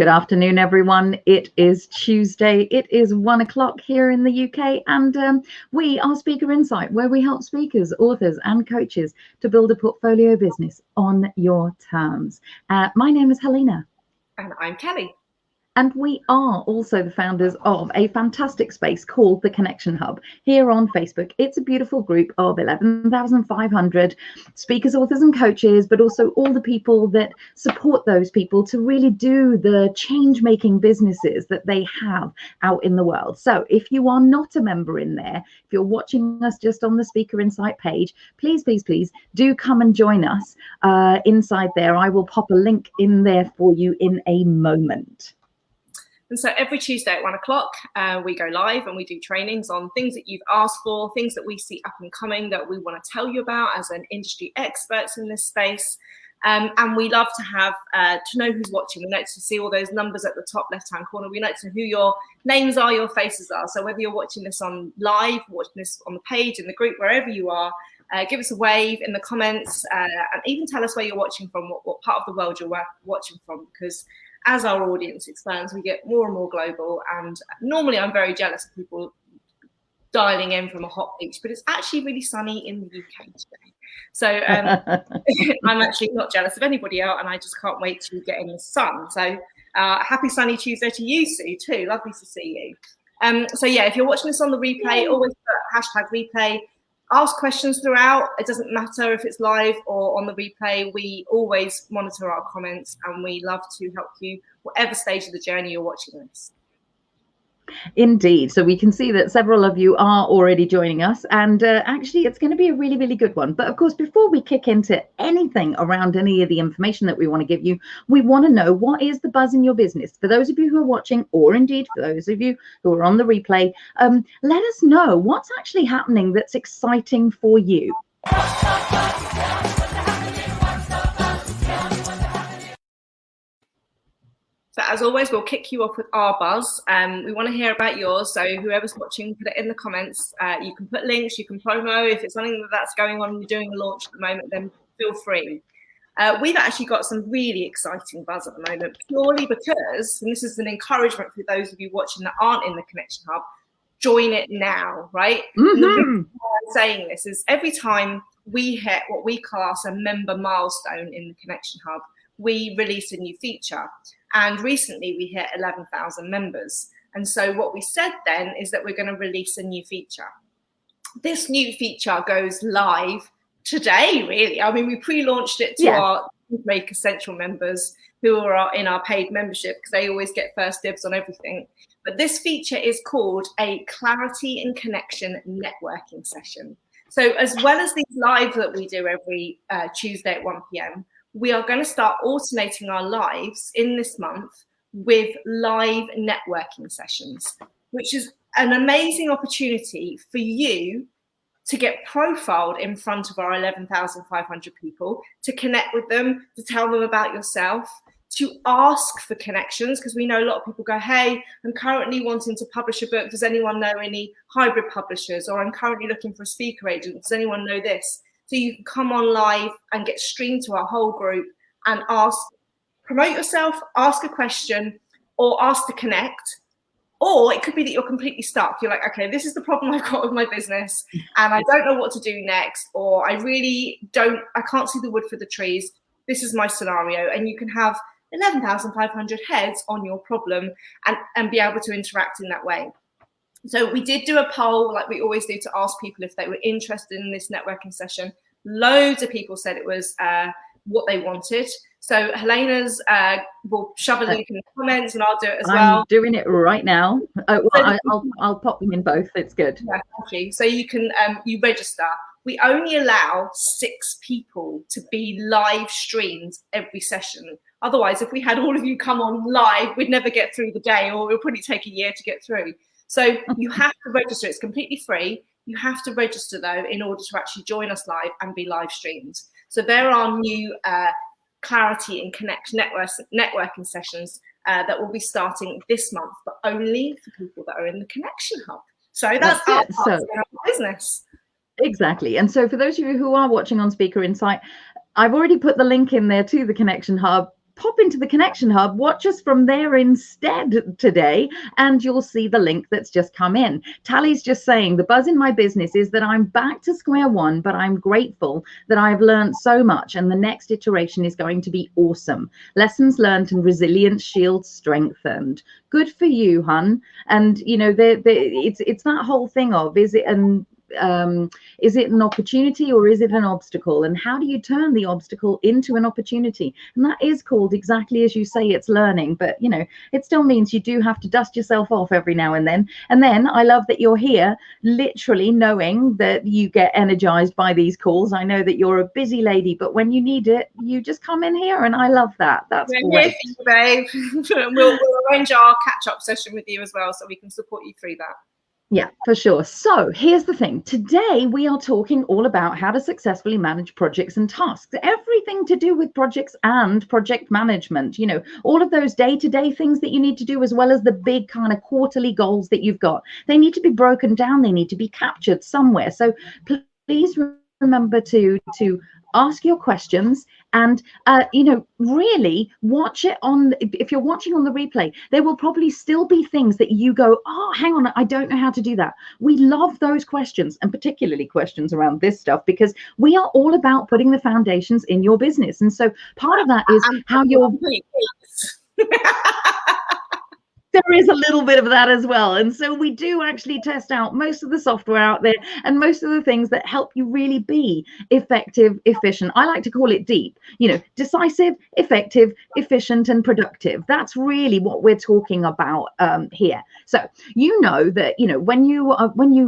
Good afternoon, everyone. It is Tuesday. It is 1 o'clock here in the UK, and we are Speaker Insight, where we help speakers, authors, and coaches to build a portfolio business on your terms. My name is Helena. And I'm Kelly. And we are also the founders of a fantastic space called the Connection Hub here on Facebook. It's a beautiful group of 11,500 speakers, authors, and coaches, but also all the people that support those people to really do the change-making businesses that they have out in the world. So if you are not a member in there, if you're watching us just on the Speaker Insight page, please, please, please do come and join us inside there. I will pop a link in there for you in a moment. And so every Tuesday at 1 o'clock, we go live and we do trainings on things that you've asked for, things that we see up and coming that we want to tell you about as an industry experts in this space. And we love to have to know who's watching. We like to see all those numbers at the top left-hand corner. We like to know who your names are, your faces are. So whether you're watching this on live, watching this on the page, in the group, wherever you are, give us a wave in the comments and even tell us where you're watching from, what part of the world you're watching from, because as our audience expands, we get more and more global. And normally I'm very jealous of people dialing in from a hot beach, but it's actually really sunny in the UK today. So I'm actually not jealous of anybody else, and I just can't wait to get in the sun. So happy sunny Tuesday to you, Sue, too. Lovely to see you. So yeah, if you're watching this on the replay, always put #replay. Ask questions throughout. It doesn't matter if it's live or on the replay. We always monitor our comments, and we love to help you whatever stage of the journey you're watching this. Indeed. So we can see that several of you are already joining us, and actually it's going to be a really, really good one. But of course, before we kick into anything around any of the information that we want to give you, we want to know, what is the buzz in your business? For those of you who are watching, or indeed for those of you who are on the replay, let us know what's actually happening that's exciting for you. So as always, we'll kick you off with our buzz. We want to hear about yours. So whoever's watching, put it in the comments. You can put links, you can promo. If it's something that's going on, you're doing a launch at the moment, then feel free. We've actually got some really exciting buzz at the moment, purely because, and this is an encouragement for those of you watching that aren't in the Connection Hub, join it now, right? And the reason why I'm saying this is every time we hit what we class a member milestone in the Connection Hub, we release a new feature. And recently we hit 11,000 members. And so what we said then is that we're going to release a new feature. This new feature goes live today, really. I mean, we pre-launched it to our Make Essential members who are in our paid membership, because they always get first dibs on everything. But this feature is called a Clarity and Connection networking session. So as well as these lives that we do every Tuesday at 1 p.m, we are going to start alternating our lives in this month with live networking sessions, which is an amazing opportunity for you to get profiled in front of our 11,500 people, to connect with them, to tell them about yourself, to ask for connections, because we know a lot of people go, hey, I'm currently wanting to publish a book. Does anyone know any hybrid publishers? Or I'm currently looking for a speaker agent. Does anyone know this? So you can come on live and get streamed to our whole group and promote yourself, ask a question, or ask to connect. Or it could be that you're completely stuck. You're like, okay, this is the problem I've got with my business, and I don't know what to do next, or I can't see the wood for the trees. This is my scenario. And you can have 11,500 heads on your problem and be able to interact in that way. So we did do a poll, like we always do, to ask people if they were interested in this networking session. Loads of people said it was what they wanted. So Helena's will shove a link in the comments, and I'll do it as well. I'm doing it right now. I'll pop them in both. It's good. Yeah, thank you. So you can you register. We only allow 6 people to be live streamed every session. Otherwise, if we had all of you come on live, we'd never get through the day, or it would probably take a year to get through. So you have to register. It's completely free. You have to register, though, in order to actually join us live and be live streamed. So there are new Clarity and Connect networking sessions that will be starting this month, but only for people that are in the Connection Hub. So that's our business. Exactly. And so for those of you who are watching on Speaker Insight, I've already put the link in there to the Connection Hub. pop into the Connection Hub, watch us from there instead today, and you'll see the link that's just come in. Tally's just saying, the buzz in my business is that I'm back to square one, but I'm grateful that I've learned so much, and the next iteration is going to be awesome. Lessons learned and resilience shield strengthened. Good for you, hun. And you know, it's that whole thing of, is it an opportunity or is it an obstacle, and how do you turn the obstacle into an opportunity? And that is called, exactly as you say, it's learning. But you know, it still means you do have to dust yourself off every now and then. And then I love that you're here literally knowing that you get energized by these calls. I know that you're a busy lady, but when you need it, you just come in here, and I love that. That's great. Here for you, babe. we'll arrange our catch-up session with you as well, so we can support you through that. Yeah, for sure. So here's the thing. Today, we are talking all about how to successfully manage projects and tasks, everything to do with projects and project management, you know, all of those day-to-day things that you need to do, as well as the big kind of quarterly goals that you've got. They need to be broken down. They need to be captured somewhere. So please remember to ask your questions, and you know, really watch it on, if you're watching on the replay, there will probably still be things that you go, oh, hang on, I don't know how to do that. We love those questions, and particularly questions around this stuff, because we are all about putting the foundations in your business. And so part of that is how you're there is a little bit of that as well. And so we do actually test out most of the software out there and most of the things that help you really be effective, efficient. I like to call it deep, you know, decisive, effective, efficient, and productive. That's really what we're talking about here. So you know that, you know, when you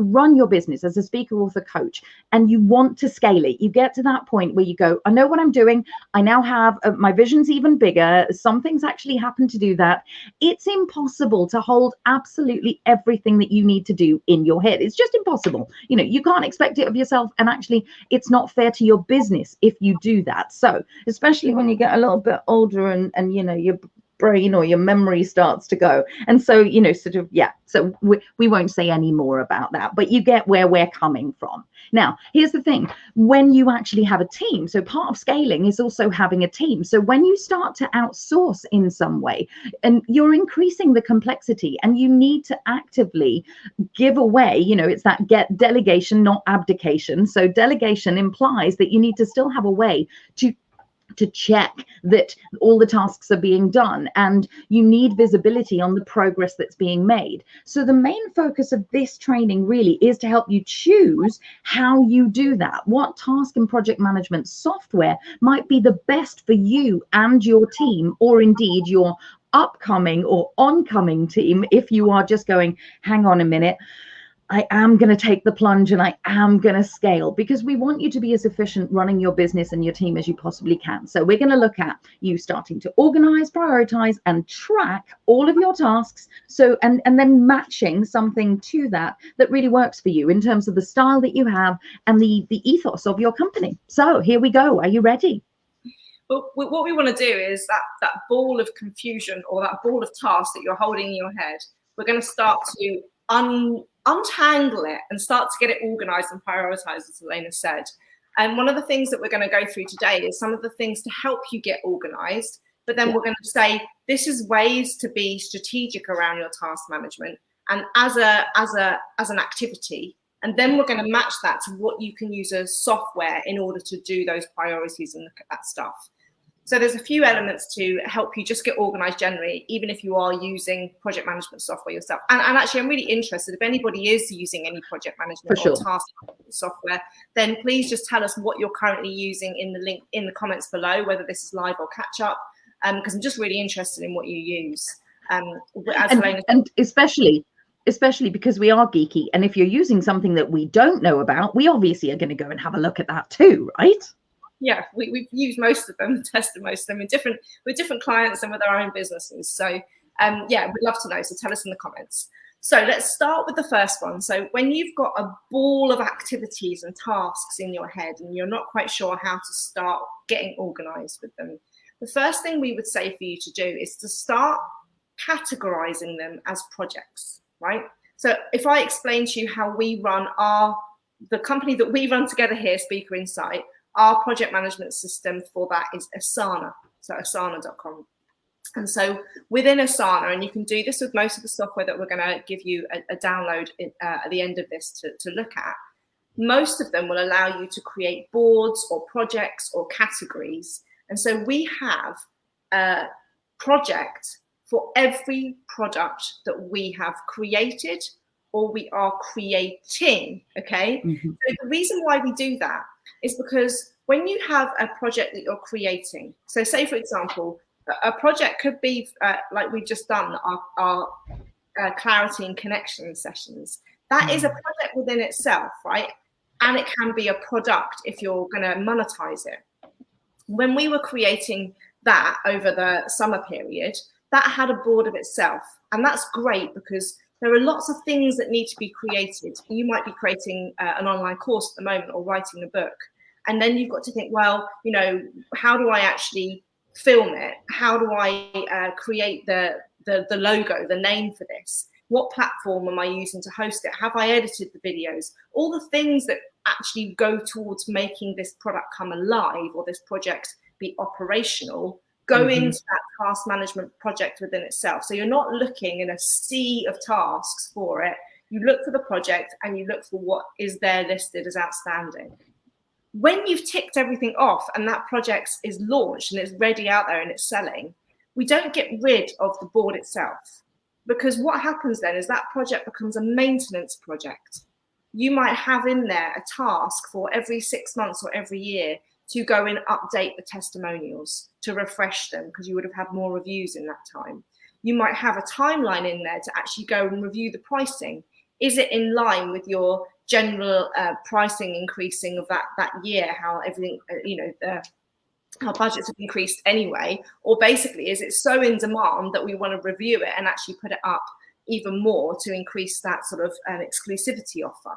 run your business as a speaker, author, coach, and you want to scale it, you get to that point where you go, I know what I'm doing. I now have my vision's even bigger. Some things actually happen to do that. It's impossible to hold absolutely everything that you need to do in your head. It's just impossible. You know, you can't expect it of yourself, and actually it's not fair to your business if you do that. So especially when you get a little bit older and you know, your brain or your memory starts to go, and so, you know, sort of, yeah, so we won't say any more about that, but you get where we're coming from. Now, here's the thing. When you actually have a team, so part of scaling is also having a team. So when you start to outsource in some way, and you're increasing the complexity, and you need to actively give away, you know, it's that delegation, not abdication. So delegation implies that you need to still have a way to check that all the tasks are being done, and you need visibility on the progress that's being made. So the main focus of this training really is to help you choose how you do that. What task and project management software might be the best for you and your team, or indeed your upcoming or oncoming team, if you are just going, hang on a minute, I am going to take the plunge and I am going to scale, because we want you to be as efficient running your business and your team as you possibly can. So we're going to look at you starting to organize, prioritize, and track all of your tasks. So, and then matching something to that really works for you in terms of the style that you have and the ethos of your company. So here we go. Are you ready? Well, what we want to do is that ball of confusion, or that ball of tasks that you're holding in your head, we're going to start to untangle it and start to get it organized and prioritized, as Elena said. And one of the things that we're going to go through today is some of the things to help you get organized, but then we're going to say, this is ways to be strategic around your task management and as an activity. And then we're going to match that to what you can use as software in order to do those priorities and look at that stuff. So there's a few elements to help you just get organized generally, even if you are using project management software yourself. And actually, I'm really interested, if anybody is using any project management or task software, then please just tell us what you're currently using in the link in the comments below, whether this is live or catch up, because I'm just really interested in what you use. And especially because we are geeky. And if you're using something that we don't know about, we obviously are going to go and have a look at that too, right? Yeah, we've used most of them, tested most of them with different clients and with our own businesses. So yeah, we'd love to know. So tell us in the comments. So let's start with the first one. So when you've got a ball of activities and tasks in your head and you're not quite sure how to start getting organized with them, the first thing we would say for you to do is to start categorizing them as projects, right? So if I explain to you how we run the company that we run together here, Speaker Insight, our project management system for that is Asana. so asana.com. And so within Asana, and you can do this with most of the software that we're going to give you a download at the end of this to look at, most of them will allow you to create boards or projects or categories. And so we have a project for every product that we have created or we are creating, okay? So the reason why we do that is because when you have a project that you're creating, so say, for example, a project could be like we've just done, our clarity and connection sessions. That is a project within itself, right? And it can be a product if you're going to monetize it. When we were creating that over the summer period, that had a board of itself. And that's great because there are lots of things that need to be created. You might be creating an online course at the moment or writing a book. And then you've got to think, well, you know, how do I actually film it? How do I create the logo, the name for this? What platform am I using to host it? Have I edited the videos? All the things that actually go towards making this product come alive or this project be operational go into that task management project within itself. So you're not looking in a sea of tasks for it. You look for the project and you look for what is there listed as outstanding. When you've ticked everything off and that project is launched and it's ready out there and it's selling, we don't get rid of the board itself. Because what happens then is that project becomes a maintenance project. You might have in there a task for every 6 months or every year to go and update the testimonials, to refresh them, because you would have had more reviews in that time. You might have a timeline in there to actually go and review the pricing. Is it in line with your general pricing increasing of that year, how everything, our budgets have increased anyway, or basically is it so in demand that we want to review it and actually put it up even more to increase that sort of exclusivity offer.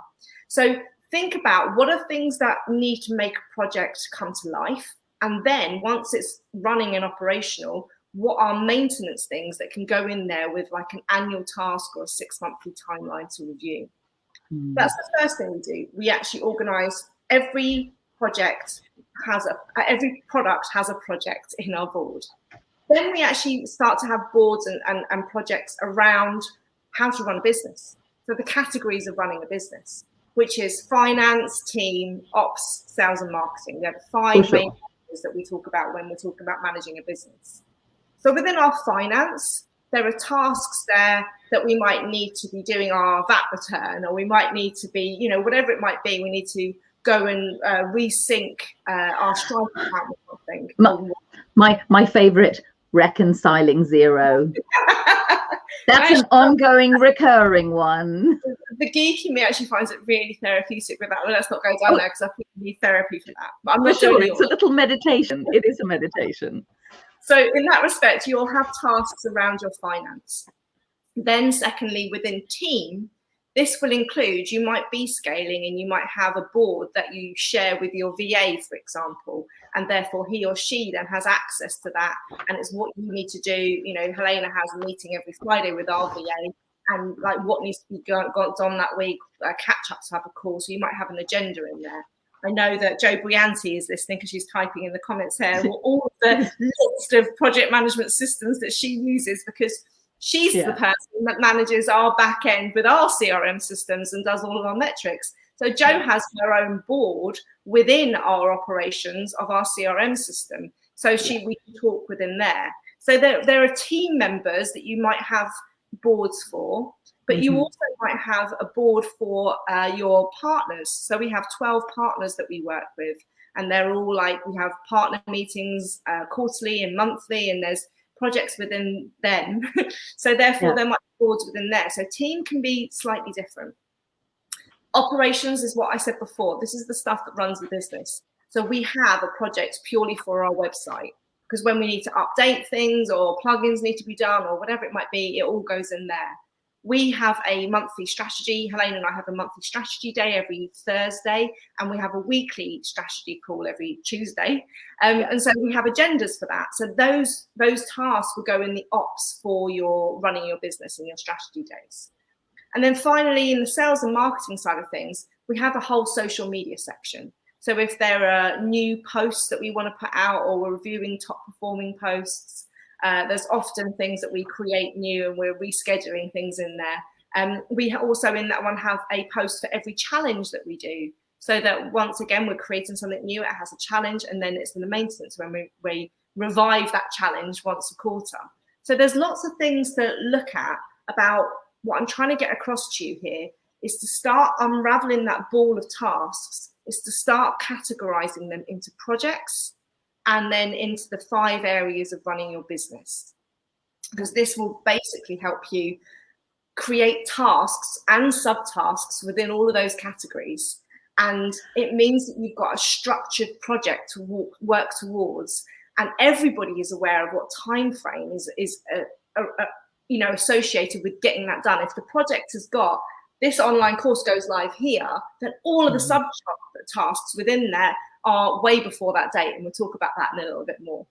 So think about what are things that need to make a project come to life, and then once it's running and operational, what are maintenance things that can go in there with like an annual task or a 6-monthly timeline to review. That's the first thing we do. We actually organize every product has a project in our board. Then we actually start to have boards and projects around how to run a business. So the categories of running a business, which is finance, team, ops, sales and marketing. There are 5 main areas that we talk about when we're talking about managing a business. So within our finance, there are tasks there that we might need to be doing our VAT return, or we might need to be, whatever it might be, we need to go and resync our Stripe account or something. My favorite, reconciling Xero. That's an ongoing, recurring one. The geek in me actually finds it really therapeutic with that. Well, let's not go down there because I think you need therapy for that. But I'm not sure, it's a little meditation. It is a meditation. So in that respect, you'll have tasks around your finance. Then secondly, within team, this will include, you might be scaling and you might have a board that you share with your VA, for example, and therefore he or she then has access to that. And it's what you need to do. Helena has a meeting every Friday with our VA and like what needs to be gone on that week, catch up to have a call. So you might have an agenda in there. I know that Jo Brianti is listening because she's typing in the comments there, all of the list of project management systems that she uses, because she's the person that manages our back end with our CRM systems and does all of our metrics. So Jo has her own board within our operations of our CRM system. So we can talk within there. So there are team members that you might have boards for, but you also might have a board for your partners. So we have 12 partners that we work with, and they're all like, we have partner meetings quarterly and monthly, and there's projects within them. So therefore there might be boards within there. So team can be slightly different. Operations is what I said before. This is the stuff that runs the business. So we have a project purely for our website, because when we need to update things or plugins need to be done or whatever it might be, it all goes in there. We have a monthly strategy. Helena and I have a monthly strategy day every Thursday, and we have a weekly strategy call every Tuesday. And so we have agendas for that. So those tasks will go in the ops for your running your business and your strategy days. And then finally, in the sales and marketing side of things, we have a whole social media section. So if there are new posts that we want to put out, or we're reviewing top performing posts, there's often things that we create new and we're rescheduling things in there. We also in that one have a post for every challenge that we do. So that once again, we're creating something new, it has a challenge, and then it's in the maintenance when we revive that challenge once a quarter. So there's lots of things to look at about what I'm trying to get across to you here is to start unraveling that ball of tasks, is to start categorizing them into projects and then into the 5 areas of running your business. Because this will basically help you create tasks and subtasks within all of those categories. And it means that you've got a structured project to work towards, and everybody is aware of what time frame is associated with getting that done. If the project has got this online course goes live here, then all of the sub tasks within there are way before that date, and we'll talk about that in a little bit more.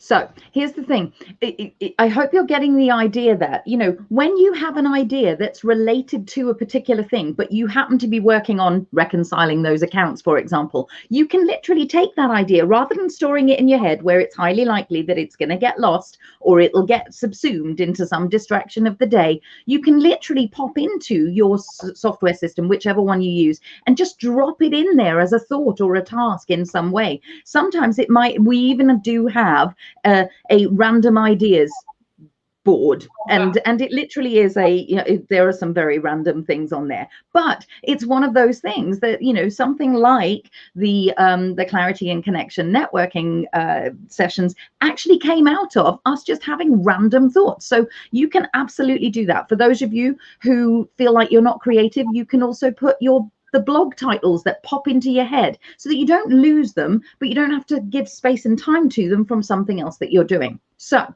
So here's the thing. I hope you're getting the idea that, when you have an idea that's related to a particular thing, but you happen to be working on reconciling those accounts, for example, you can literally take that idea rather than storing it in your head where it's highly likely that it's going to get lost or it'll get subsumed into some distraction of the day. You can literally pop into your software system, whichever one you use, and just drop it in there as a thought or a task in some way. Sometimes we even do have a random ideas board, and it literally is there are some very random things on there, but it's one of those things that something like the clarity and connection networking sessions actually came out of us just having random thoughts. So you can absolutely do that. For those of you who feel like you're not creative, you can also put the blog titles that pop into your head so that you don't lose them, but you don't have to give space and time to them from something else that you're doing. So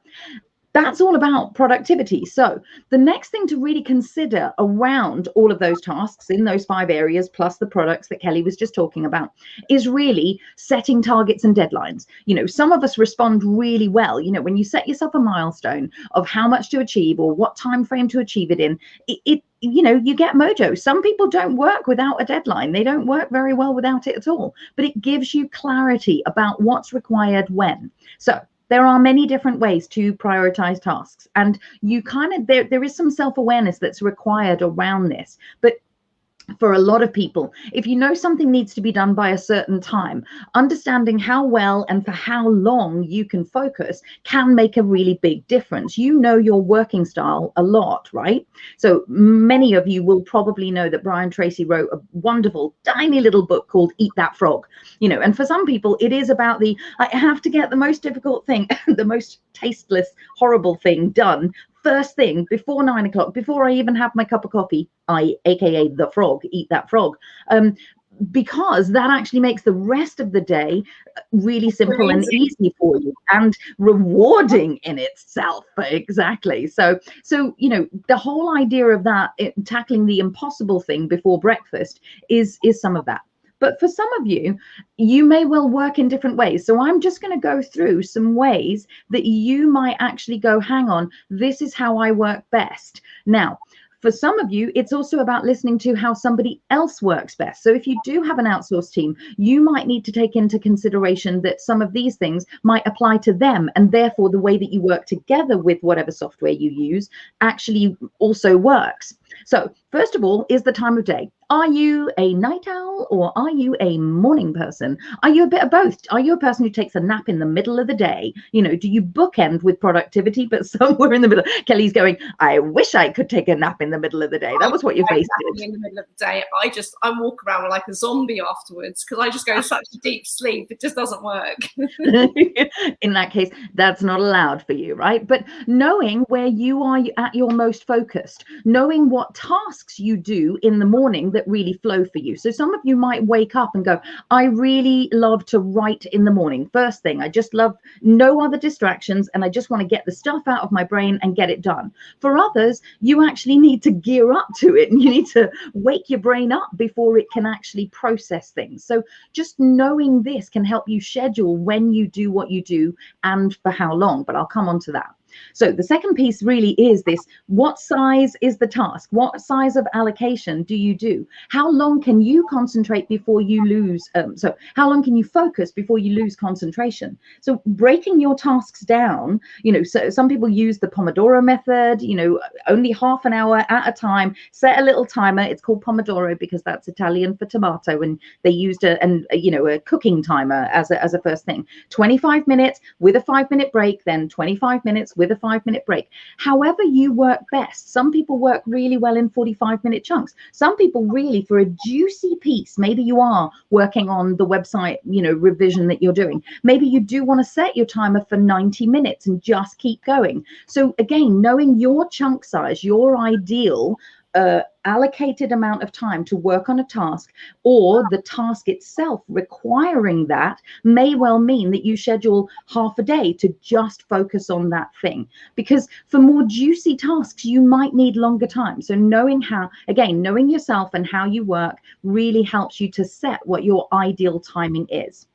that's all about productivity. So the next thing to really consider around all of those tasks in those 5 areas, plus the products that Kelly was just talking about, is really setting targets and deadlines. Some of us respond really well. When you set yourself a milestone of how much to achieve or what time frame to achieve it in, you get mojo. Some people don't work without a deadline. They don't work very well without it at all, but it gives you clarity about what's required when. So there are many different ways to prioritize tasks, and there is some self-awareness that's required around this. But for a lot of people, if you know something needs to be done by a certain time, understanding how well and for how long you can focus can make a really big difference. Your working style a lot, right? So many of you will probably know that Brian Tracy wrote a wonderful tiny little book called Eat That Frog. And for some people it is about I have to get the most difficult thing, the most tasteless, horrible thing done first thing before 9 o'clock, before I even have my cup of coffee, aka the frog, eat that frog, because that actually makes the rest of the day really simple and easy for you and rewarding in itself. Exactly. So the whole idea of that, tackling the impossible thing before breakfast is some of that. But for some of you, you may well work in different ways. So I'm just going to go through some ways that you might actually go, hang on, this is how I work best. Now, for some of you, it's also about listening to how somebody else works best. So if you do have an outsourced team, you might need to take into consideration that some of these things might apply to them, and therefore the way that you work together with whatever software you use actually also works. So first of all is the time of day. Are you a night owl or are you a morning person? Are you a bit of both? Are you a person who takes a nap in the middle of the day? Do you bookend with productivity, but somewhere in the middle? Kelly's going, I wish I could take a nap in the middle of the day. That was what your face did. In the middle of the day, I walk around like a zombie afterwards because I just go such a deep sleep. It just doesn't work. In that case, that's not allowed for you, right? But knowing where you are at your most focused, knowing what tasks you do in the morning that really flow for you. So some of you might wake up and go, I really love to write in the morning. First thing, I just love no other distractions, and I just want to get the stuff out of my brain and get it done. For others, you actually need to gear up to it, and you need to wake your brain up before it can actually process things. So just knowing this can help you schedule when you do what you do and for how long, but I'll come on to that. So the second piece really is this: what size is the task? What size of allocation do you do? How long can you concentrate before you lose? So how long can you focus before you lose concentration? So breaking your tasks down, so some people use the Pomodoro method, only half an hour at a time, set a little timer. It's called Pomodoro because that's Italian for tomato, and they used a cooking timer as a first thing. 25 minutes with a 5-minute break, then 25 minutes with a 5-minute break. However you work best. Some people work really well in 45-minute chunks. Some people really, for a juicy piece, maybe you are working on the website, revision that you're doing. Maybe you do want to set your timer for 90 minutes and just keep going. So again, knowing your chunk size, your ideal allocated amount of time to work on a task, or the task itself requiring that, may well mean that you schedule half a day to just focus on that thing. Because for more juicy tasks, you might need longer time. So knowing yourself and how you work really helps you to set what your ideal timing is.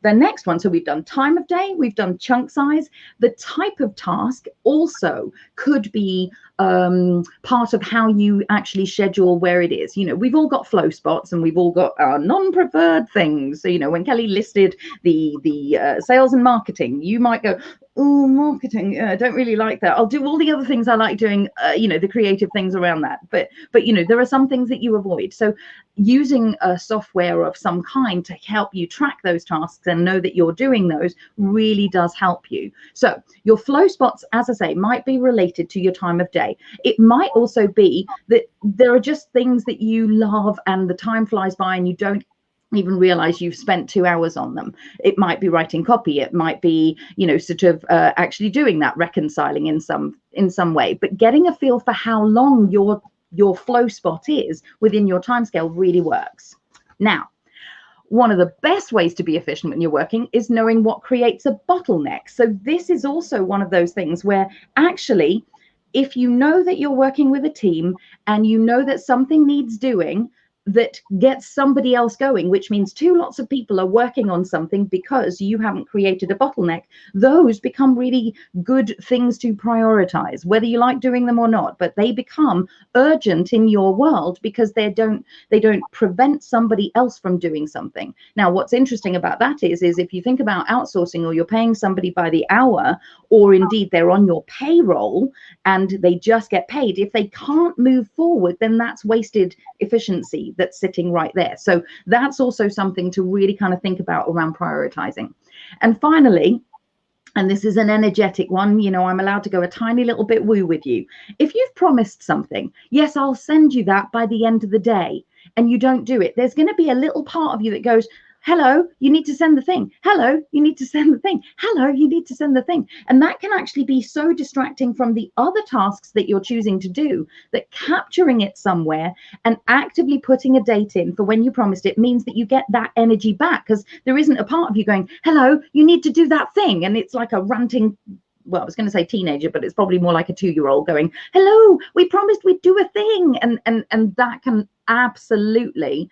The next one, so we've done time of day, we've done chunk size. The type of task also could be part of how you actually schedule where it is. We've all got flow spots and we've all got our non-preferred things. So, when Kelly listed the sales and marketing, you might go, oh, marketing, I don't really like that. I'll do all the other things I like doing, the creative things around that. But there are some things that you avoid. So using a software of some kind to help you track those tasks and know that you're doing those really does help you. So your flow spots, as I say, might be related to your time of day. It might also be that there are just things that you love and the time flies by and you don't even realize you've spent 2 hours on them. It might be writing copy. It might be, actually doing that, reconciling in some way. But getting a feel for how long your flow spot is within your timescale really works. Now, one of the best ways to be efficient when you're working is knowing what creates a bottleneck. So this is also one of those things where actually, if you know that you're working with a team and you know that something needs doing that gets somebody else going, which means lots of people are working on something because you haven't created a bottleneck, those become really good things to prioritize, whether you like doing them or not. But they become urgent in your world because they don't prevent somebody else from doing something. Now, what's interesting about that is if you think about outsourcing, or you're paying somebody by the hour, or indeed they're on your payroll and they just get paid, if they can't move forward, then that's wasted efficiency that's sitting right there. So that's also something to really kind of think about around prioritizing. And finally, and this is an energetic one, I'm allowed to go a tiny little bit woo with you. If you've promised something, yes, I'll send you that by the end of the day, and you don't do it, there's going to be a little part of you that goes, hello, you need to send the thing. Hello, you need to send the thing. Hello, you need to send the thing. And that can actually be so distracting from the other tasks that you're choosing to do, that capturing it somewhere and actively putting a date in for when you promised it means that you get that energy back, because there isn't a part of you going, hello, you need to do that thing. And it's like a ranting, well, I was going to say teenager, but it's probably more like a 2-year-old going, hello, we promised we'd do a thing. And that can absolutely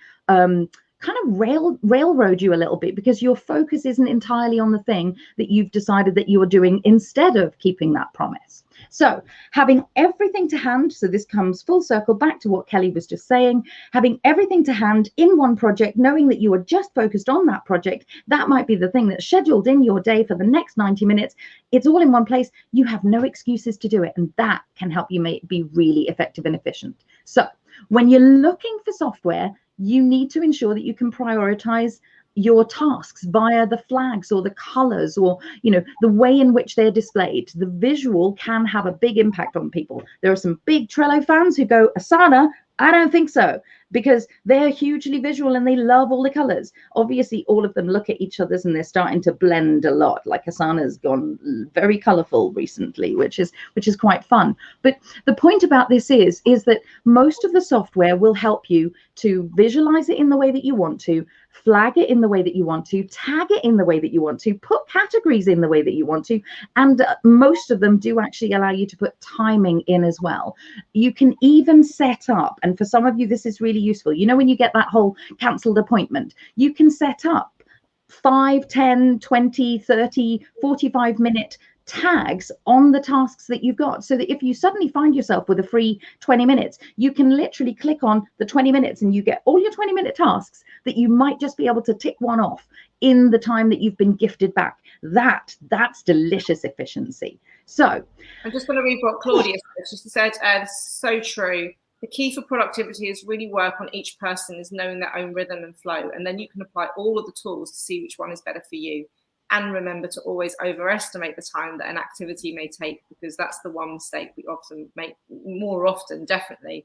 kind of railroad you a little bit, because your focus isn't entirely on the thing that you've decided that you are doing instead of keeping that promise. So having everything to hand, so this comes full circle back to what Kelly was just saying, having everything to hand in one project, knowing that you are just focused on that project, that might be the thing that's scheduled in your day for the next 90 minutes. It's all in one place. You have no excuses to do it, and that can help you be really effective and efficient. So when you're looking for software, you need to ensure that you can prioritize your tasks via the flags or the colors, or the way in which they're displayed. The visual can have a big impact on people. There are some big Trello fans who go, Asana, I don't think so, because they're hugely visual and they love all the colors. Obviously, all of them look at each other's and they're starting to blend a lot. Like Asana's gone very colorful recently, which is quite fun. But the point about this is that most of the software will help you to visualize it in the way that you want to, flag it in the way that you want to, tag it in the way that you want to, put categories in the way that you want to, and most of them do actually allow you to put timing in as well. You can even set up, and for some of you this is really useful, when you get that whole cancelled appointment, you can set up 5, 10, 20, 30, 45-minute tags on the tasks that you've got, so that if you suddenly find yourself with a free 20 minutes, you can literally click on the 20 minutes and you get all your 20-minute tasks that you might just be able to tick one off in the time that you've been gifted back. That's delicious efficiency. So I'm just going to read what Claudia said. She said, so true. The key for productivity is really work on each person is knowing their own rhythm and flow, and then you can apply all of the tools to see which one is better for you. And remember to always overestimate the time that an activity may take, because that's the one mistake we often make, more often, definitely.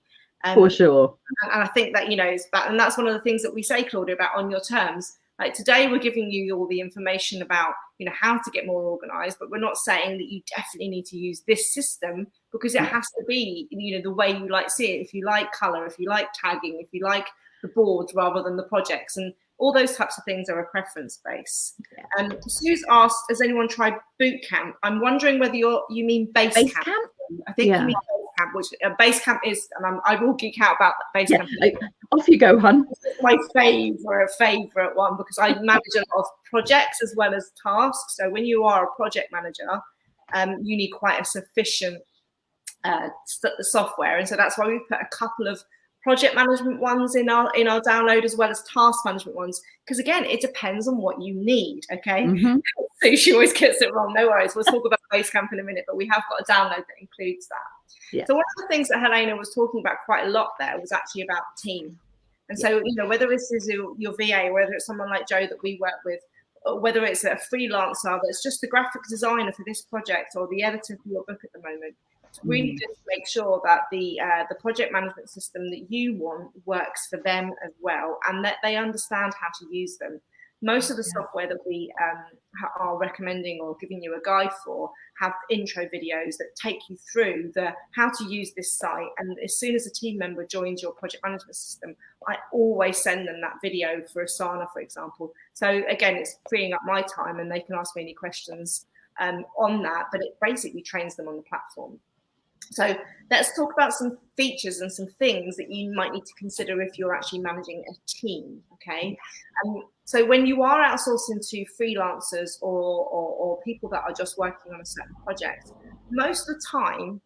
For sure. And I think that, it's that, and that's one of the things that we say, Claudia, about on your terms. Like today, we're giving you all the information about, how to get more organized, but we're not saying that you definitely need to use this system, because it has to be, the way you like see it. If you like color, if you like tagging, if you like the boards rather than the projects, and all those types of things are a preference base. Yeah. Sue's asked, has anyone tried boot camp? I'm wondering whether you mean base camp. I think you mean base camp, which base camp is, and I will geek out about base camp. Off you go, hun. It's my favorite one, because I manage a lot of projects as well as tasks. So when you are a project manager, you need quite a sufficient software, and so that's why we've put a couple of project management ones in our download, as well as task management ones, because again, it depends on what you need. Okay. So she always gets it wrong. No worries, we'll talk about Basecamp in a minute, but we have got a download that includes that. So one of the things that Helena was talking about quite a lot there was actually about team. And so, whether this is your VA, whether it's someone like Joe that we work with, or whether it's a freelancer that's just the graphic designer for this project or the editor for your book at the moment, to really just make sure that the project management system that you want works for them as well, and that they understand how to use them. Most of the software that we are recommending or giving you a guide for have intro videos that take you through how to use this site. And as soon as a team member joins your project management system, I always send them that video for Asana, for example. So again, it's freeing up my time, and they can ask me any questions on that, but it basically trains them on the platform. So let's talk about some features and some things that you might need to consider if you're actually managing a team, okay? So when you are outsourcing to freelancers or people that are just working on a certain project, most of the time,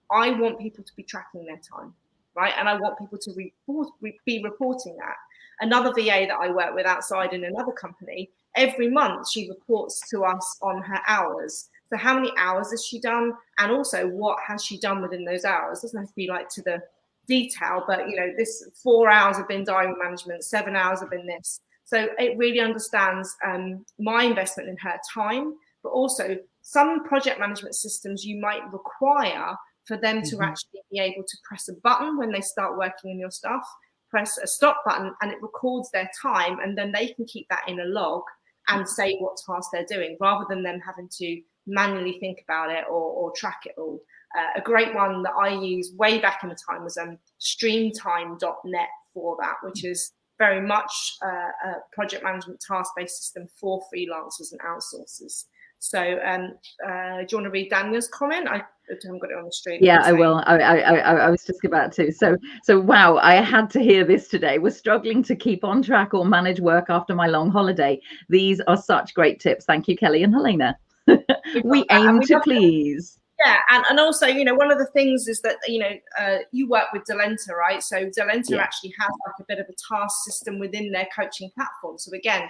I want people to be tracking their time, right? And I want people to be reporting that. Another VA that I work with outside in another company, every month she reports to us on her hours. So how many hours has she done? And also what has she done within those hours? It doesn't have to be like to the detail, but this 4 hours have been diary management, 7 hours have been this. So it really understands my investment in her time, but also some project management systems you might require for them to actually be able to press a button when they start working on your stuff, press a stop button, and it records their time, and then they can keep that in a log and say what task they're doing, rather than them having to manually think about it or track it all. A great one that I used way back in the time was streamtime.net for that, which is very much a project management task-based system for freelancers and outsourcers. So do you want to read Daniel's comment? I haven't got it on the stream. Yeah, I will. I was just about to. So wow, I had to hear this today. We're struggling to keep on track or manage work after my long holiday. These are such great tips. Thank you, Kelly and Helena. We aim to please. Yeah, and also, one of the things is that, you work with Delenta, right? So Delenta actually has like a bit of a task system within their coaching platform. So again,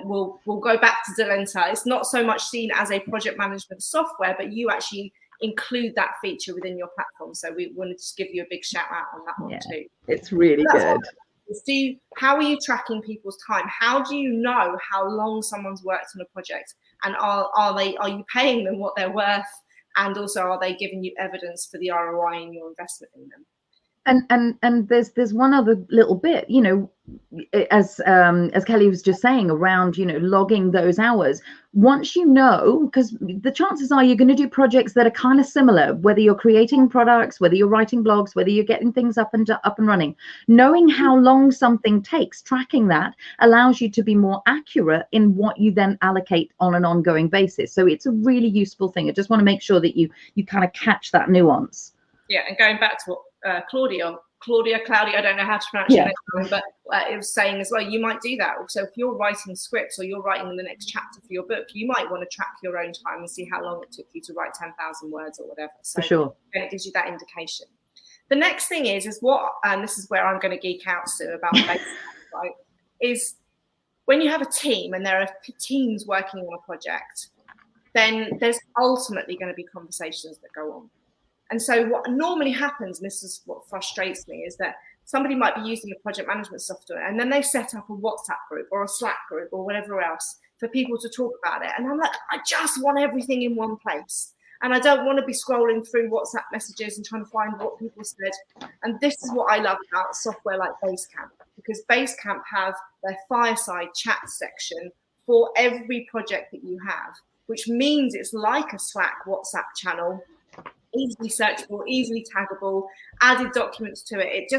we'll go back to Delenta. It's not so much seen as a project management software, but you actually include that feature within your platform. So we wanted to just give you a big shout out on that one too. It's really good. How are you tracking people's time? How do you know how long someone's worked on a project? And are you paying them what they're worth? And also, are they giving you evidence for the ROI in your investment in them? And there's one other little bit, as Kelly was just saying around, logging those hours. Once because the chances are you're going to do projects that are kind of similar, whether you're creating products, whether you're writing blogs, whether you're getting things up and running. Knowing how long something takes, tracking that allows you to be more accurate in what you then allocate on an ongoing basis. So it's a really useful thing. I just want to make sure that you kind of catch that nuance. Yeah, and going back to what Claudia Claudia, I don't know how to pronounce your name, but it was saying as well, you might do that. So if you're writing scripts or you're writing the next chapter for your book, you might want to track your own time and see how long it took you to write 10,000 words or whatever. So for sure. Then it gives you that indication. The next thing is what, and this is where I'm going to geek out, Sue, about base camp, right, is when you have a team and there are teams working on a project, then there's ultimately going to be conversations that go on. And so what normally happens, and this is what frustrates me, is that somebody might be using a project management software and then they set up a WhatsApp group or a Slack group or whatever else for people to talk about it. And I'm like, I just want everything in one place. And I don't want to be scrolling through WhatsApp messages and trying to find what people said. And this is what I love about software like Basecamp, because Basecamp have their fireside chat section for every project that you have, which means it's like a Slack WhatsApp channel, easily searchable, easily taggable, added documents to it.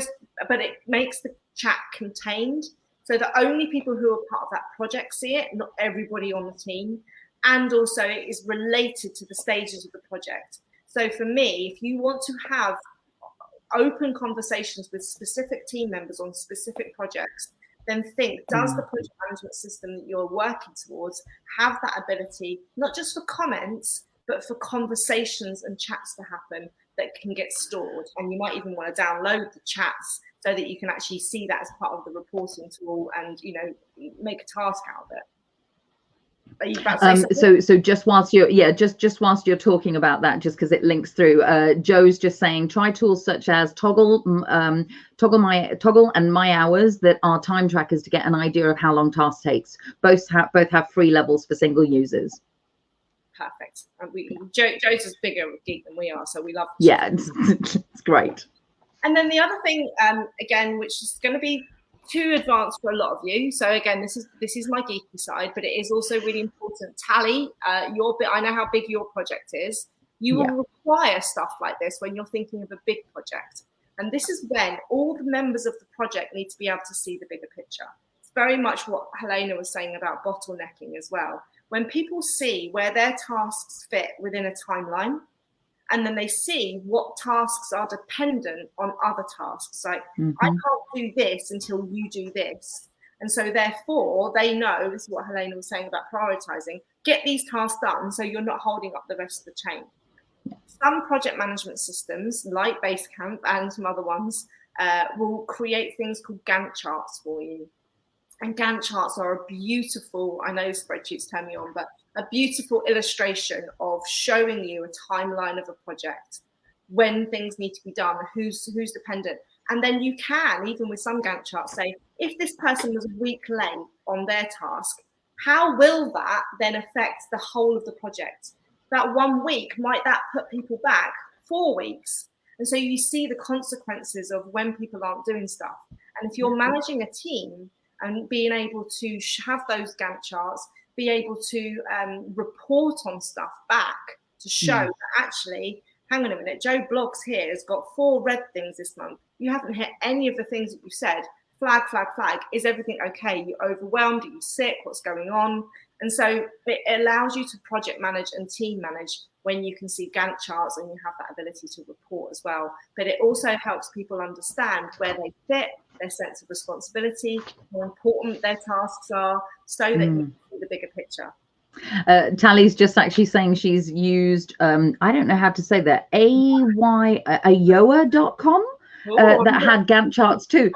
But it makes the chat contained, so that only people who are part of that project see it, not everybody on the team. And also it is related to the stages of the project. So for me, if you want to have open conversations with specific team members on specific projects, then think, does the project management system that you're working towards have that ability, not just for comments, but for conversations and chats to happen that can get stored? And you might even want to download the chats so that you can actually see that as part of the reporting tool and, make a task out of it. So just whilst you're just whilst you're talking about that, just because it links through, Joe's just saying try tools such as Toggle and My Hours that are time trackers to get an idea of how long tasks takes. Both have free levels for single users. Perfect. And Joe's is bigger geek than we are, so we love it. Yeah, it's great. And then the other thing, again, which is going to be too advanced for a lot of you. So again, this is my geeky side, but it is also really important. Tally, your bit. I know how big your project is. You will require stuff like this when you're thinking of a big project, and this is when all the members of the project need to be able to see the bigger picture. It's very much what Helena was saying about bottlenecking as well. When people see where their tasks fit within a timeline, and then they see what tasks are dependent on other tasks. Like, I can't do this until you do this. And so therefore they know, this is what Helena was saying about prioritizing, get these tasks done so you're not holding up the rest of the chain. Some project management systems like Basecamp and some other ones will create things called Gantt charts for you. And Gantt charts are a beautiful, I know spreadsheets turn me on, but a beautiful illustration of showing you a timeline of a project, when things need to be done, who's dependent. And then you can, even with some Gantt charts, say, if this person was a week late on their task, how will that then affect the whole of the project? That 1 week, might that put people back 4 weeks? And so you see the consequences of when people aren't doing stuff. And if you're managing a team and being able to have those Gantt charts, be able to report on stuff back to show that actually, hang on a minute, Joe Blogs here has got 4 red things this month. You haven't hit any of the things that you said. Flag, flag, flag. Is everything okay? You overwhelmed? Are you sick? What's going on? And so it allows you to project manage and team manage when you can see Gantt charts and you have that ability to report as well. But it also helps people understand where they fit, their sense of responsibility, how important their tasks are, so that you can see the bigger picture. Tally's just actually saying she's used, I don't know how to say that, ayoa.com. That had Gantt charts too.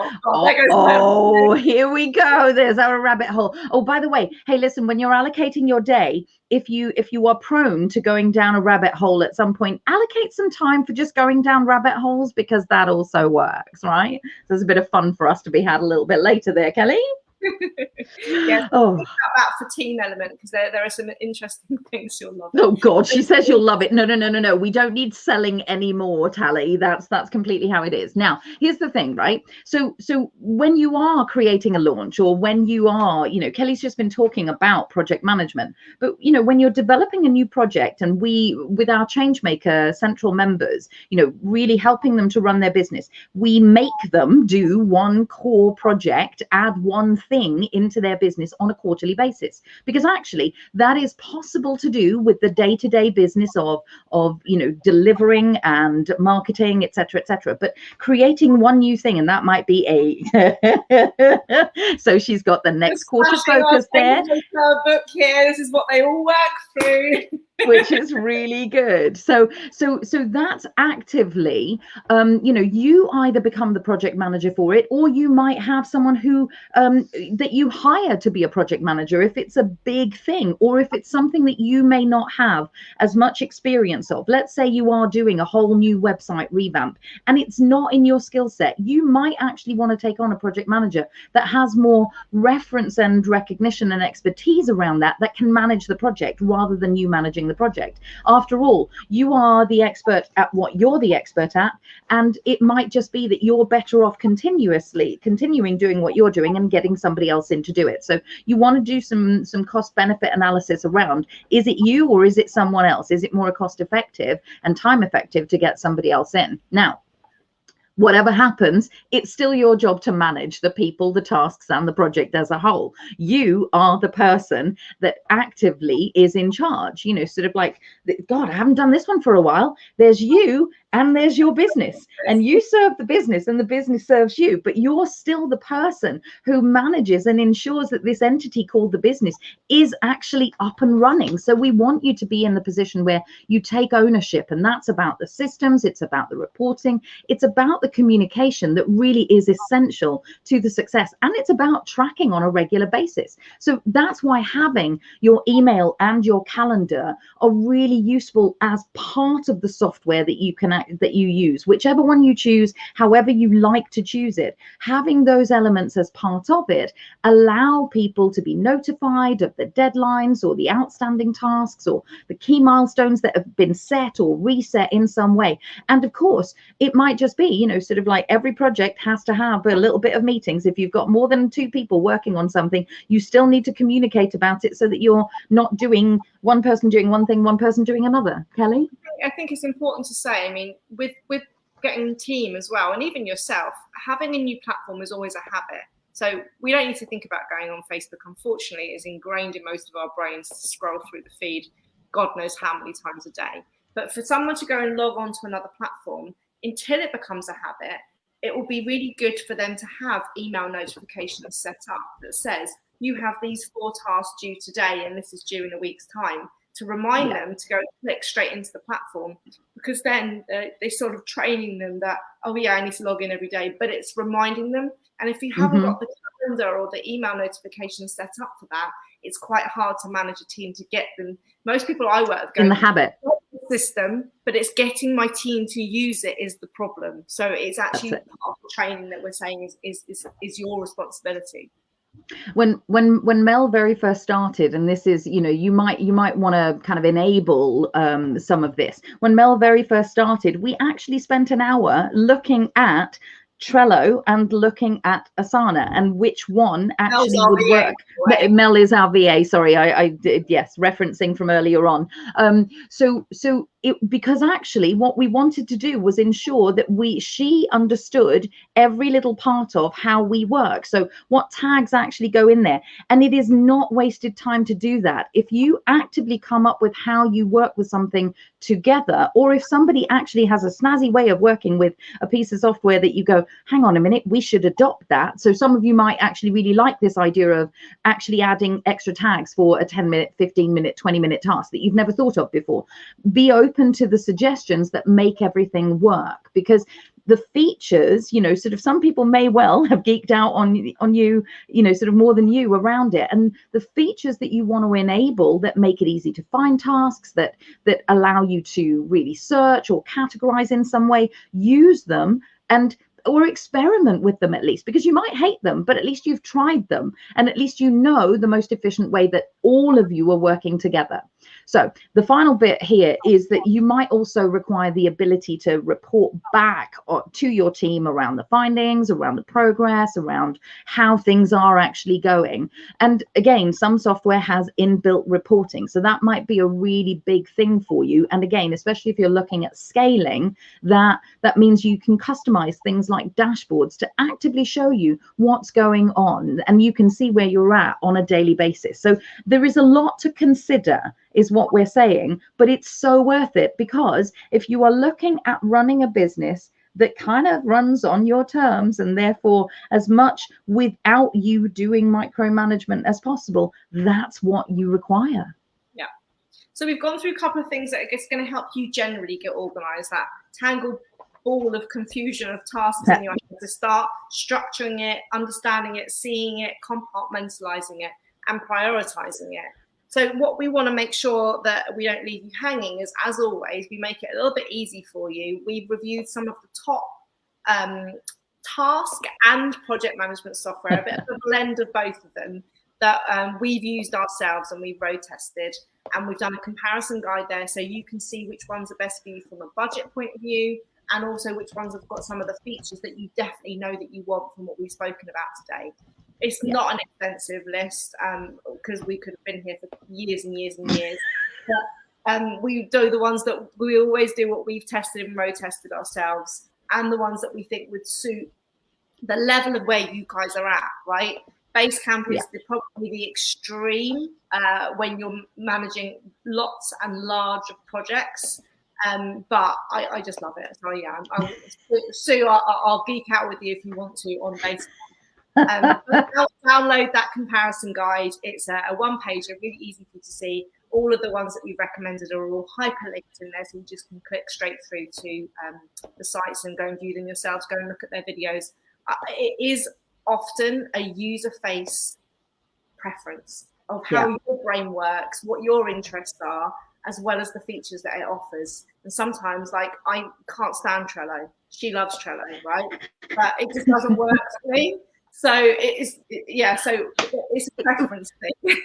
Here we go. There's our rabbit hole. Oh, by the way, hey, listen, when you're allocating your day, if you are prone to going down a rabbit hole at some point, allocate some time for just going down rabbit holes, because that also works, right? There's a bit of fun for us to be had a little bit later there, Kelly. Yes. Oh, that for team element, because there are some interesting things you'll love. Oh God, she says you'll love it. No. We don't need selling anymore, Tally. That's completely how it is. Now, here's the thing, right? So when you are creating a launch, or when you are, Kelly's just been talking about project management, but when you're developing a new project, and we, with our Changemaker Central members, really helping them to run their business, we make them do one core project, add one thing thing into their business on a quarterly basis, because actually that is possible to do with the day-to-day business of delivering and marketing, etc. But creating one new thing, and that might be so she's got the next quarter focus there. Book here. This is what they all work through. Which is really good. So that's actively, you either become the project manager for it, or you might have someone who that you hire to be a project manager if it's a big thing, or if it's something that you may not have as much experience of. Let's say you are doing a whole new website revamp and it's not in your skill set. You might actually want to take on a project manager that has more reference and recognition and expertise around that can manage the project rather than you managing the project. After all, you are the expert at what you're the expert at, and it might just be that you're better off continuing doing what you're doing and getting somebody else in to do it. So you want to do some cost benefit analysis around, is it you or is it someone else? Is it more cost effective and time effective to get somebody else in? Now, whatever happens, it's still your job to manage the people, the tasks, and the project as a whole. You are the person that actively is in charge, sort of like, God, I haven't done this one for a while. There's you and there's your business, and you serve the business and the business serves you, but you're still the person who manages and ensures that this entity called the business is actually up and running. So we want you to be in the position where you take ownership, and that's about the systems, it's about the reporting, it's about the communication that really is essential to the success, and it's about tracking on a regular basis. So that's why having your email and your calendar are really useful as part of the software that you use, whichever one you choose, however you like to choose it. Having those elements as part of it allow people to be notified of the deadlines or the outstanding tasks or the key milestones that have been set or reset in some way. And of course, it might just be, sort of like every project has to have a little bit of meetings. If you've got more than 2 people working on something, you still need to communicate about it so that you're not doing one person doing one thing, one person doing another. Kelly? I think it's important to say, I mean, with getting a team as well, and even yourself, having a new platform is always a habit. So we don't need to think about going on Facebook. Unfortunately, it's ingrained in most of our brains to scroll through the feed God knows how many times a day. But for someone to go and log on to another platform, until it becomes a habit, it will be really good for them to have email notifications set up that says, you have these 4 tasks due today, and this is due in a week's time, to remind them to go click straight into the platform, because then they're sort of training them that, oh yeah, I need to log in every day, but it's reminding them. And if you haven't got the calendar or the email notifications set up for that, it's quite hard to manage a team to get them. Most people I work with go in the habit system, but it's getting my team to use it is the problem. So it's actually part of the training that we're saying is your responsibility. When Mel very first started, and this is, you might want to kind of enable some of this. When Mel very first started, we actually spent an hour looking at Trello and looking at Asana and which one actually would work. Right? Mel is our VA. Sorry, I did, yes, referencing from earlier on. Because actually what we wanted to do was ensure that she understood every little part of how we work. So what tags actually go in there. And it is not wasted time to do that. If you actively come up with how you work with something together, or if somebody actually has a snazzy way of working with a piece of software that you go, hang on a minute, we should adopt that. So some of you might actually really like this idea of actually adding extra tags for a 10-minute, 15-minute, 20-minute task that you've never thought of before. Be open to the suggestions that make everything work, because the features, sort of some people may well have geeked out on you, sort of more than you around it. And the features that you want to enable that make it easy to find tasks, that allow you to really search or categorize in some way, use them or experiment with them at least, because you might hate them, but at least you've tried them, and at least you know the most efficient way that all of you are working together. So the final bit here is that you might also require the ability to report back to your team around the findings, around the progress, around how things are actually going. And again, some software has inbuilt reporting, so that might be a really big thing for you. And again, especially if you're looking at scaling, that means you can customize things like dashboards to actively show you what's going on, and you can see where you're at on a daily basis. So there is a lot to consider, is what we're saying, but it's so worth it, because if you are looking at running a business that kind of runs on your terms, and therefore as much without you doing micromanagement as possible, that's what you require. Yeah. So we've gone through a couple of things that I guess are going to help you generally get organized, that tangled ball of confusion of tasks in your head, to start structuring it, understanding it, seeing it, compartmentalizing it, and prioritizing it. So what we want to make sure that we don't leave you hanging is, as always, we make it a little bit easy for you. We've reviewed some of the top task and project management software, a bit of a blend of both of them, that we've used ourselves and we've road tested, and we've done a comparison guide there, so you can see which ones are best for you from a budget point of view, and also which ones have got some of the features that you definitely know that you want from what we've spoken about today. It's not an expensive list, because we could have been here for years and years and years. But we do the ones that we always do, what we've tested and road tested ourselves, and the ones that we think would suit the level of where you guys are at, right? Basecamp is probably the extreme when you're managing lots and large projects. But I just love it. So yeah, Sue, I'll geek out with you if you want to on Basecamp. Download that comparison guide. It's a one-pager, really easy for you to see. All of the ones that we've recommended are all hyperlinked in there, so you just can click straight through to the sites and go and view them yourselves, go and look at their videos. It is often a user face preference of how your brain works, what your interests are, as well as the features that it offers. And sometimes, like, I can't stand Trello. She loves Trello, right? But it just doesn't work for me. So it's a preference thing.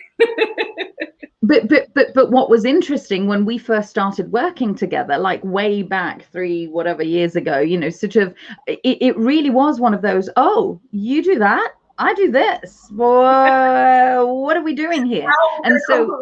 But what was interesting when we first started working together, like way back 3 whatever years ago, you know, sort of, it really was one of those, oh, you do that, I do this. Well, what are we doing here? And so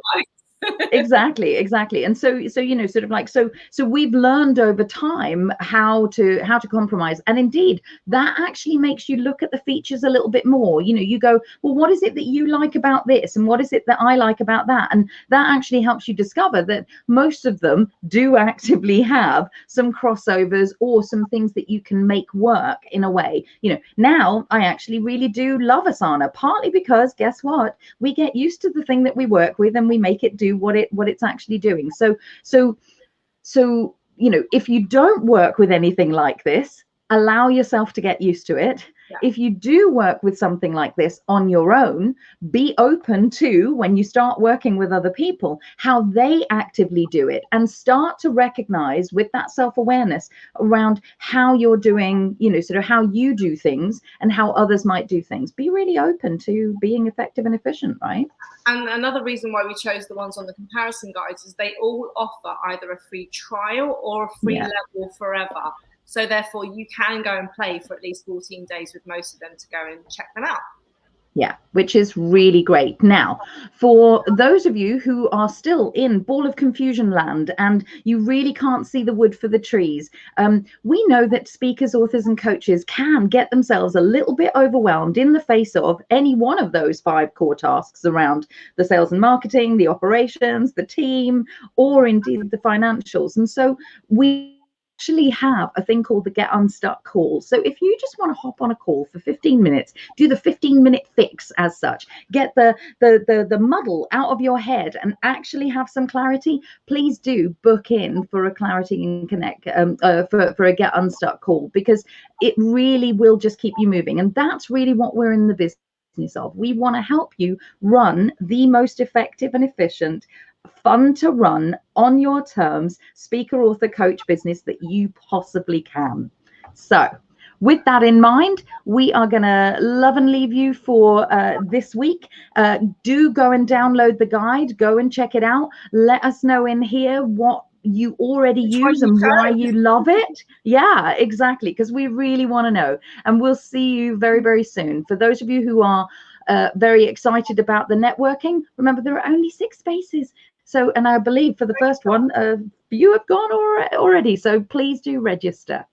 exactly. And so you know, sort of like, so we've learned over time how to compromise, and indeed that actually makes you look at the features a little bit more. You know, you go, well, what is it that you like about this, and what is it that I like about that? And that actually helps you discover that most of them do actively have some crossovers or some things that you can make work in a way. You know, now I actually really do love Asana, partly because guess what, we get used to the thing that we work with and we make it do what it's actually doing. So you know, if you don't work with anything like this, allow yourself to get used to it. If you do work with something like this on your own, be open to, when you start working with other people, how they actively do it, and start to recognize with that self-awareness around how you're doing, you know, sort of how you do things and how others might do things. Be really open to being effective and efficient, right? And another reason why we chose the ones on the comparison guides is they all offer either a free trial or a free level forever. So therefore, you can go and play for at least 14 days with most of them to go and check them out. Yeah, which is really great. Now, for those of you who are still in ball of confusion land and you really can't see the wood for the trees, we know that speakers, authors, and coaches can get themselves a little bit overwhelmed in the face of any one of those 5 core tasks around the sales and marketing, the operations, the team, or indeed the financials. And so we actually have a thing called the Get Unstuck call. So if you just want to hop on a call for 15 minutes, do the 15-minute fix as such, get the muddle out of your head and actually have some clarity, please do book in for a Clarity and Connect, for a Get Unstuck call, because it really will just keep you moving. And that's really what we're in the business of. We want to help you run the most effective and efficient, fun to run, on your terms, speaker, author, coach business that you possibly can. So with that in mind, we are going to love and leave you for this week. Do go and download the guide. Go and check it out. Let us know in here what you already use and why you love it. Yeah, exactly, because we really want to know. And we'll see you very, very soon. For those of you who are very excited about the networking, remember there are only 6 spaces. So, and I believe for the first one, you have gone already. So please do register.